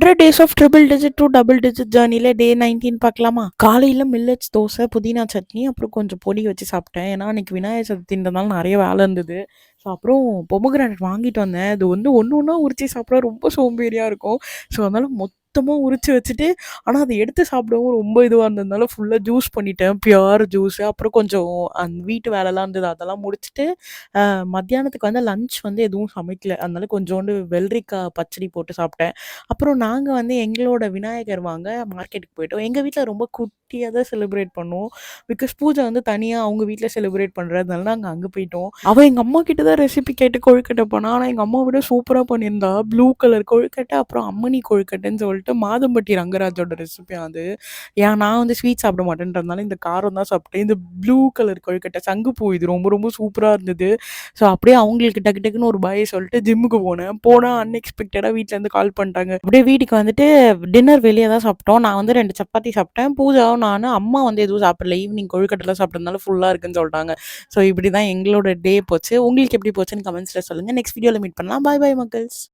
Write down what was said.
100 days of triple digit to double digit ஜேர்னில day 19 பார்க்கலாமா? காலையில மில்லட்ஸ் தோசை, புதினா சட்னி, அப்புறம் கொஞ்சம் பொடி வச்சு சாப்பிட்டேன். ஏன்னா அன்னைக்கு விநாயகர் சதுர்த்தின்றனால நிறைய வேலை இருந்தது. ஸோ அப்புறம் பொமோகிரானேட் வாங்கிட்டு வந்தேன். அது வந்து ஒன்று ஒன்றா உரிச்சு சாப்பிட ரொம்ப சோம்பேறியா இருக்கும். ஸோ அதனால மொத்தமாக உரிச்சு வச்சுட்டு, ஆனால் அதை எடுத்து சாப்பிடவும் ரொம்ப இதுவாக இருந்ததுனால ஃபுல்லாக ஜூஸ் பண்ணிட்டேன். Pure juice. அப்புறம் கொஞ்சம் அந்த வீட்டு வேலைலாம் இருந்தது, அதெல்லாம் முடிச்சுட்டு மத்தியானத்துக்கு வந்து லஞ்ச் வந்து எதுவும் சமைக்கல. அதனால கொஞ்சோண்டு வெள்ளரிக்காய் பச்சடி போட்டு சாப்பிட்டேன். அப்புறம் நாங்க வந்து எங்களோட விநாயகர் வாங்க மார்க்கெட்டுக்கு போயிட்டோம். எங்க வீட்ல ரொம்ப குட்டியா தான் செலிப்ரேட் பண்ணுவோம். பிகாஸ் பூஜை வந்து தனியா அவங்க வீட்ல செலிப்ரேட் பண்றதுனால நாங்க அங்க போயிட்டோம். அவ எங்க அம்மா கிட்ட தான் ரெசிபி கேட்டு கொழுக்கட்டை பண்ணா. ஆனா எங்க அம்மா விட சூப்பரா பண்ணியிருந்தா. ப்ளூ கலர் கொழுக்கட்டை, அப்புறம் அம்மணி கொழுக்கட்டைன்னு சொல்லிட்டு மாதம்பட்டி ரங்கராஜோட ரெசிபி அது. ஏன் நான் வந்து ஸ்வீட் சாப்பிட மாட்டேன்றதுனால இந்த காரம் தான் சாப்பிட்டேன். இந்த ப்ளூ கலர் கொழுக்கட்டை சங்குப்பூ இது ரொம்ப ரொம்ப சூப்பரா இருந்தது. ஸோ அப்படியே அவங்களுக்கு டக்கு டக்குன்னு ஒரு பாய் சொல்லிட்டு ஜிம்முக்கு போனேன். போனால் அன்எக்ஸ்பெக்டடாக வீட்டிலேருந்து கால் பண்ணிட்டாங்க. அப்படியே வீட்டுக்கு வந்துட்டு டின்னர் வெளியே தான் சாப்பிட்டோம். நான் வந்து 2 சப்பாத்தி சாப்பிட்டேன். பூஜாவும் நானும். அம்மா வந்து எதுவும் சாப்பிடல. ஈவினிங் கொழுக்கட்டெல்லாம் சாப்பிட்டதுனால ஃபுல்லாக இருக்குன்னு சொல்லிட்டாங்க. ஸோ இப்படி தான் எங்களோட டே போச்சு. உங்களுக்கு எப்படி போச்சுன்னு கமெண்ட்ஸில் சொல்லுங்கள். நெக்ஸ்ட் வீடியோவில் மீட் பண்ணலாம். பாய் பாய் மக்கள்ஸ்.